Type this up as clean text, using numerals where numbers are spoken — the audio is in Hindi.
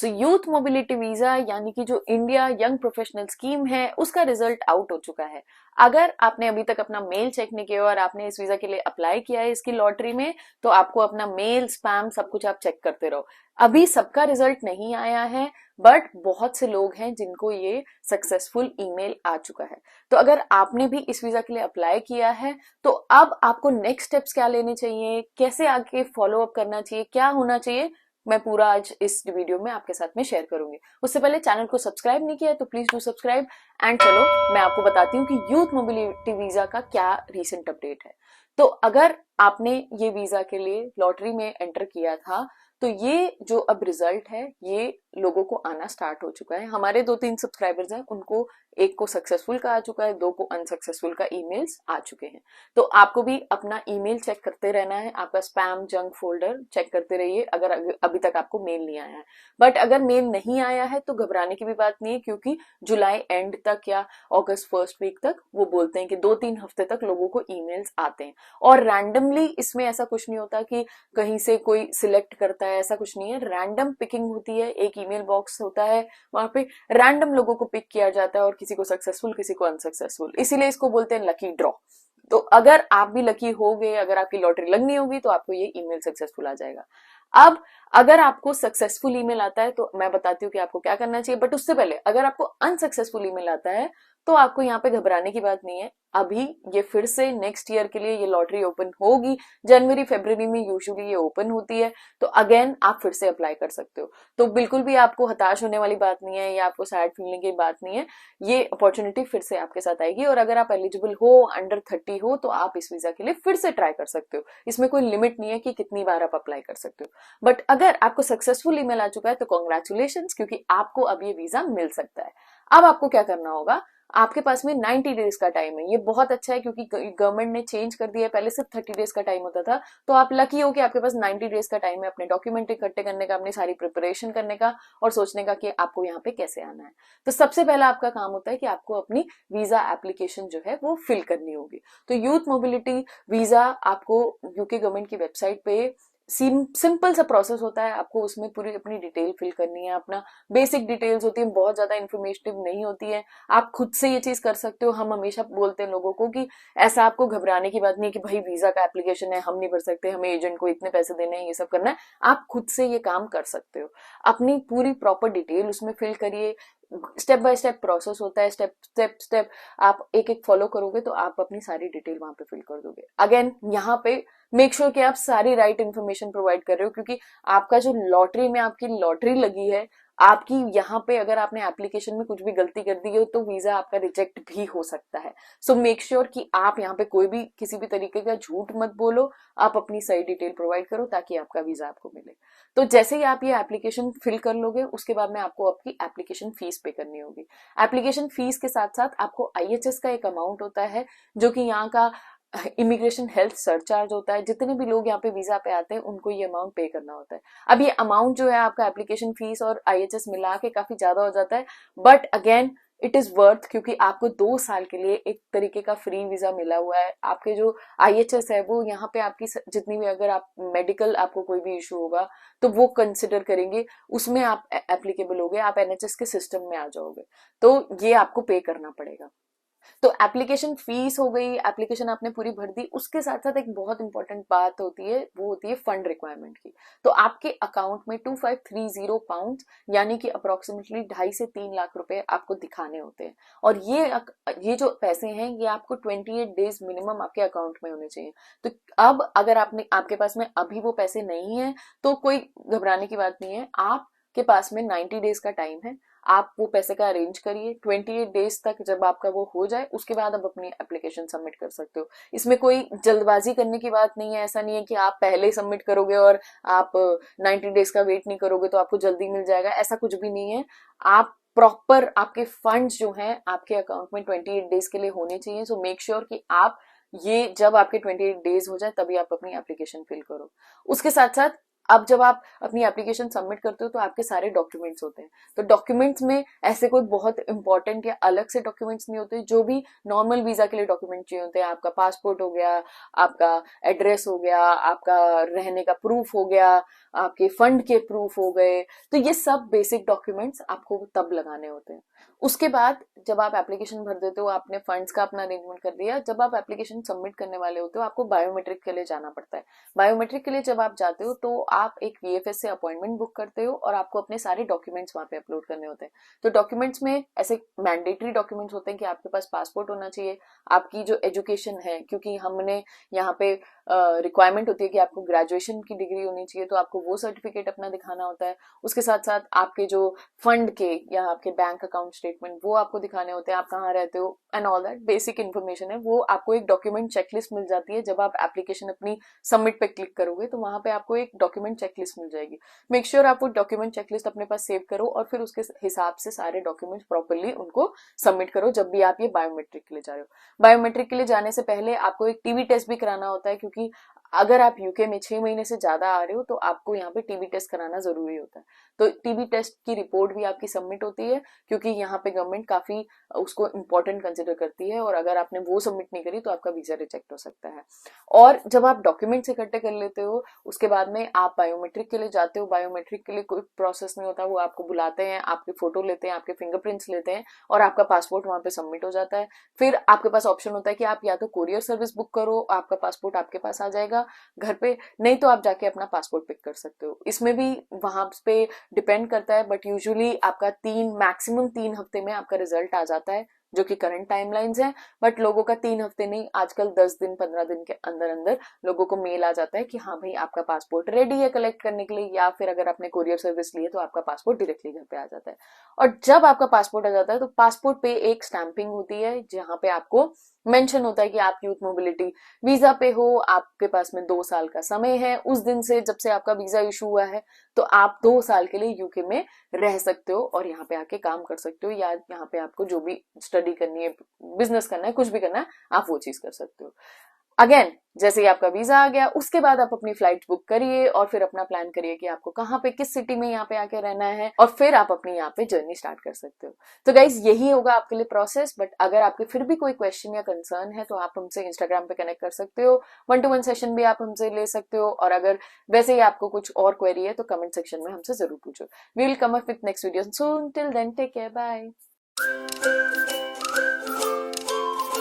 तो यूथ मोबिलिटी वीजा यानी कि जो इंडिया यंग प्रोफेशनल स्कीम है उसका रिजल्ट आउट हो चुका है। अगर आपने अभी तक अपना मेल चेक नहीं किया और आपने इस वीजा के लिए अप्लाई किया है इसकी लॉटरी में, तो आपको अपना मेल स्पैम सब कुछ आप चेक करते रहो। अभी सबका रिजल्ट नहीं आया है, बट बहुत से लोग हैं जिनको ये सक्सेसफुल ईमेल आ चुका है। तो अगर आपने भी इस वीजा के लिए अप्लाई किया है, तो अब आपको नेक्स्ट स्टेप्स क्या लेने चाहिए, कैसे आगे फॉलो अप करना चाहिए, क्या होना चाहिए, मैं पूरा आज इस वीडियो में आपके साथ में शेयर करूंगी। उससे पहले चैनल को सब्सक्राइब नहीं किया है तो प्लीज डू सब्सक्राइब। एंड चलो मैं आपको बताती हूँ कि यूथ मोबिलिटी वीजा का क्या रीसेंट अपडेट है। तो अगर आपने ये वीजा के लिए लॉटरी में एंटर किया था, तो ये जो अब रिजल्ट है ये लोगों को आना स्टार्ट हो चुका है। हमारे 2-3 सब्सक्राइबर्स हैं, उनको एक को सक्सेसफुल का आ चुका है, 2 को अनसक्सेसफुल का ईमेल्स आ चुके हैं। तो आपको भी अपना ईमेल चेक करते रहना है, आपका स्पैम जंक फोल्डर चेक करते रहिए अगर अभी तक आपको मेल नहीं आया है। बट अगर मेल नहीं आया है तो घबराने की भी बात नहीं है, क्योंकि जुलाई एंड तक या अगस्त फर्स्ट वीक तक वो बोलते हैं कि 2-3 हफ्ते तक लोगों को ईमेल्स आते हैं। और रैंडमली इसमें ऐसा कुछ नहीं होता कि कहीं से कोई सिलेक्ट करता है, ऐसा कुछ नहीं है। रैंडम पिकिंग होती है, एक ईमेल बॉक्स होता है, वहां पे रैंडम लोगों को पिक किया जाता है और किसी को सक्सेसफुल किसी को अनसक्सेसफुल, इसीलिए इसको बोलते हैं लकी ड्रॉ। तो अगर आप भी लकी हो गए, अगर आपकी लॉटरी लगनी होगी तो आपको ये ईमेल सक्सेसफुल आ जाएगा। अब अगर आपको सक्सेसफुल ईमेल आता है तो मैं बताती हूँ कि आपको क्या करना चाहिए। बट उससे पहले अगर आपको अनसक्सेसफुल ईमेल आता है तो आपको यहाँ पे घबराने की बात नहीं है। अभी ये फिर से नेक्स्ट ईयर के लिए ये लॉटरी ओपन होगी। जनवरी फरवरी में यूजुअली ये ओपन होती है, तो अगेन आप फिर से अप्लाई कर सकते हो। तो बिल्कुल भी आपको हताश होने वाली बात नहीं है या आपको सैड फीलिंग की बात नहीं है। ये अपॉर्चुनिटी फिर से आपके साथ आएगी और अगर आप एलिजिबल हो, अंडर 30 हो, तो आप इस वीजा के लिए फिर से ट्राई कर सकते हो। इसमें कोई लिमिट नहीं है कि कितनी बार आप अप्लाई कर सकते हो। बट अगर आपको सक्सेसफुल ईमेल आ चुका है तो कॉन्ग्रेचुलेशन, क्योंकि आपको अब ये वीजा मिल सकता है। अब आपको क्या करना होगा, आपके पास में 90 डेज का टाइम है। ये बहुत अच्छा है क्योंकि गवर्नमेंट ने चेंज कर दिया है, पहले सिर्फ 30 डेज का टाइम होता था। तो आप लकी हो कि आपके पास 90 डेज का टाइम है अपने डॉक्यूमेंट इकट्ठे करने का, अपनी सारी प्रिपरेशन करने का और सोचने का कि आपको यहाँ पे कैसे आना है। तो सबसे पहला आपका काम होता है कि आपको अपनी वीजा एप्लीकेशन जो है वो फिल करनी होगी। तो यूथ मोबिलिटी वीजा आपको यूके गवर्नमेंट की वेबसाइट पे सिंपल सा प्रोसेस होता है। आपको उसमें पूरी अपनी डिटेल फिल करनी है, अपना बेसिक डिटेल्स होती है, बहुत ज्यादा इन्फॉर्मेटिव नहीं होती है। आप खुद से ये चीज कर सकते हो। हम हमेशा बोलते हैं लोगों को कि ऐसा आपको घबराने की बात नहीं है कि भाई वीजा का एप्लीकेशन है, हम नहीं भर सकते, हमें एजेंट को इतने पैसे देने हैं, ये सब करना है। आप खुद से ये काम कर सकते हो। अपनी पूरी प्रॉपर डिटेल उसमें फिल करिए। स्टेप बाय स्टेप प्रोसेस होता है, स्टेप स्टेप स्टेप आप एक एक फॉलो करोगे तो आप अपनी सारी डिटेल वहां पे फिल कर दोगे। अगेन यहाँ पे मेक श्योर कि आप सारी राइट इन्फॉर्मेशन प्रोवाइड कर रहे हो, क्योंकि आपका जो लॉटरी में आपकी लॉटरी लगी है, आपकी यहाँ पे अगर आपने एप्लीकेशन में कुछ भी गलती कर दी हो तो वीजा आपका रिजेक्ट भी हो सकता है। सो मेक श्योर कि आप यहाँ पे कोई भी किसी भी तरीके का झूठ मत बोलो, आप अपनी सही डिटेल प्रोवाइड करो ताकि आपका वीजा आपको मिले। तो जैसे ही आप ये एप्लीकेशन फिल कर लोगे, उसके बाद में आपको आपकी एप्लीकेशन फीस पे करनी होगी। एप्लीकेशन फीस के साथ साथ आपको आईएचएस का एक अमाउंट होता है, जो कि यहाँ का इमिग्रेशन हेल्थ सरचार्ज होता है। जितने भी लोग यहाँ पे वीजा पे आते हैं उनको ये अमाउंट पे करना होता है। अब ये अमाउंट जो है आपका एप्लीकेशन फीस और आईएचएस मिला के काफी ज्यादा हो जाता है, but again it is worth, क्योंकि आपको 2 साल के लिए एक तरीके का फ्री वीजा मिला हुआ है। आपके जो आईएचएस है वो यहाँ पे आपकी जितनी भी, अगर आप मेडिकल आपको कोई भी इशू होगा तो वो कंसिडर करेंगे, उसमें आप एप्लीकेबल होगे, आप एनएचएस के सिस्टम में आ जाओगे। तो ये आपको पे करना पड़ेगा। तो एप्लीकेशन फीस हो गई, एप्लीकेशन आपने पूरी भर दी। उसके साथ साथ एक बहुत इंपॉर्टेंट बात होती है, वो होती है फंड रिक्वायरमेंट की। तो आपके अकाउंट में 2530 पाउंड यानी कि अप्रोक्सीमेटली 2.5 से 3 लाख रुपए आपको दिखाने होते हैं। और ये जो पैसे हैं ये आपको 28 डेज मिनिमम आपके अकाउंट में होने चाहिए। तो अब अगर आपके पास में अभी वो पैसे नहीं है तो कोई घबराने की बात नहीं है। आपके पास में 90 डेज का टाइम है, आप वो पैसे का अरेंज करिए। 28 डेज तक जब आपका वो हो जाए उसके बाद आप अपनी एप्लीकेशन सबमिट कर सकते हो। इसमें कोई जल्दबाजी करने की बात नहीं है। ऐसा नहीं है कि आप पहले सबमिट करोगे और आप 90 डेज का वेट नहीं करोगे तो आपको जल्दी मिल जाएगा, ऐसा कुछ भी नहीं है। आप प्रॉपर आपके फंड्स जो हैं आपके अकाउंट में 28 डेज के लिए होने चाहिए। सो मेक श्योर कि आप ये जब आपके 28 डेज हो जाए तभी आप अपनी एप्लीकेशन फिल करो। उसके साथ साथ अब जब आप अपनी एप्लीकेशन सबमिट करते हो तो आपके सारे डॉक्यूमेंट्स होते हैं। तो डॉक्यूमेंट्स में ऐसे कोई बहुत इंपॉर्टेंट या अलग से डॉक्यूमेंट्स नहीं होते। जो भी नॉर्मल वीजा के लिए डॉक्यूमेंट चाहिए होते हैं, आपका पासपोर्ट हो गया, आपका एड्रेस हो गया, आपका रहने का प्रूफ हो गया, आपके फंड के प्रूफ हो गए। तो ये सब बेसिक डॉक्यूमेंट्स आपको तब लगाने होते हैं। उसके बाद जब आप एप्लीकेशन भर देते हो, आपने फंड्स का अपना अरेंजमेंट कर दिया, जब आप एप्लीकेशन सबमिट करने वाले होते हो आपको बायोमेट्रिक के लिए जाना पड़ता है। बायोमेट्रिक के लिए जब आप जाते हो तो आप एक वीएफएस से अपॉइंटमेंट बुक करते हो और आपको अपने सारे डॉक्यूमेंट्स वहां पे अपलोड करने होते हैं। तो डॉक्यूमेंट्स में ऐसे मैंडेटरी डॉक्यूमेंट्स होते हैं कि आपके पास पासपोर्ट होना चाहिए, आपकी जो एजुकेशन है, क्योंकि हमने यहाँ पे रिक्वायरमेंट होती है कि आपको ग्रेजुएशन की डिग्री होनी चाहिए, तो आपको वो सर्टिफिकेट अपना दिखाना होता है। उसके साथ साथ आपके जो फंड के या आपके बैंक अकाउंट स्टेटमेंट वो आपको दिखाने होते हैं, आप कहाँ रहते हो and all that basic information है। वो आपको एक डॉक्यूमेंट चेकलिस्ट मिल जाती है। जब आप एप्लीकेशन अपनी सबमिट पे क्लिक करोगे तो वहां पे आपको एक डॉक्यूमेंट चेकलिस्ट मिल जाएगी। मेक श्योर आप वो डॉक्यूमेंट चेकलिस्ट अपने पास सेव करो और फिर उसके हिसाब से सारे डॉक्यूमेंट्स प्रॉपरली उनको सबमिट करो जब भी आप ये बायोमेट्रिक के लिए जा रहे हो। बायोमेट्रिक के लिए जाने से पहले आपको एक टीबी टेस्ट भी कराना होता है, क्योंकि अगर आप यूके में 6 महीने से ज्यादा आ रहे हो तो आपको यहाँ पे टीबी टेस्ट कराना जरूरी होता है। तो टीबी टेस्ट की रिपोर्ट भी आपकी सबमिट होती है, क्योंकि यहाँ पे गवर्नमेंट काफी उसको इम्पोर्टेंट कंसिडर करती है, और अगर आपने वो सबमिट नहीं करी तो आपका वीजा रिजेक्ट हो सकता है। और जब आप डॉक्यूमेंट्स इकट्ठे कर लेते हो उसके बाद में आप बायोमेट्रिक के लिए जाते हो। बायोमेट्रिक के लिए कोई प्रोसेस नहीं होता, वो आपको बुलाते हैं, आपकी फोटो लेते हैं, आपके फिंगरप्रिंट्स लेते हैं और आपका पासपोर्ट वहां पे सबमिट हो जाता है। फिर आपके पास ऑप्शन होता है कि आप या तो कोरियर सर्विस बुक करो, आपका पासपोर्ट आपके पास आ जाएगा घर पे, नहीं तो आप जाके अपना पासपोर्ट पिक कर सकते हो। इसमें भी वहां पे डिपेंड करता है, बट यूजुअली आपका मैक्सिमम 3 हफ्ते में आपका रिजल्ट आ जाता है, जो कि करंट टाइमलाइंस है। बट लोगों का 3 हफ्ते नहीं, आजकल 10 दिन 15 दिन के अंदर अंदर लोगों को मेल आ जाता है कि हाँ भाई आपका पासपोर्ट रेडी है कलेक्ट करने के लिए, या फिर अगर आपने कोरियर सर्विस ली है तो आपका पासपोर्ट डायरेक्टली घर पे आ जाता है। और जब आपका पासपोर्ट आ जाता है तो पासपोर्ट पे एक स्टैंपिंग होती है जहां पे आपको मेंशन होता है कि आप यूथ मोबिलिटी वीजा पे हो, आपके पास में 2 साल का समय है उस दिन से जब से आपका वीजा इशू हुआ है, तो आप 2 साल के लिए यूके में रह सकते हो और यहाँ पे आके काम कर सकते हो, या यहाँ पे आपको जो भी स्टडी करनी है, बिजनेस करना है, कुछ भी करना है, आप वो चीज कर सकते हो। अगेन जैसे ही आपका वीजा आ गया उसके बाद आप अपनी फ्लाइट बुक करिए और फिर अपना प्लान करिए कि आपको कहाँ पे किस सिटी में यहाँ पे आके रहना है, और फिर आप अपनी यहाँ पे जर्नी स्टार्ट कर सकते हो। तो गाइज यही होगा आपके लिए प्रोसेस। बट अगर आपके फिर भी कोई क्वेश्चन या कंसर्न है तो आप हमसे इंस्टाग्राम पे कनेक्ट कर सकते हो, 1-to-1 सेशन भी आप हमसे ले सकते हो, और अगर वैसे ही आपको कुछ और क्वेरी है तो कमेंट सेक्शन में हमसे जरूर पूछो। We will come up with next video soon, till then take care, bye.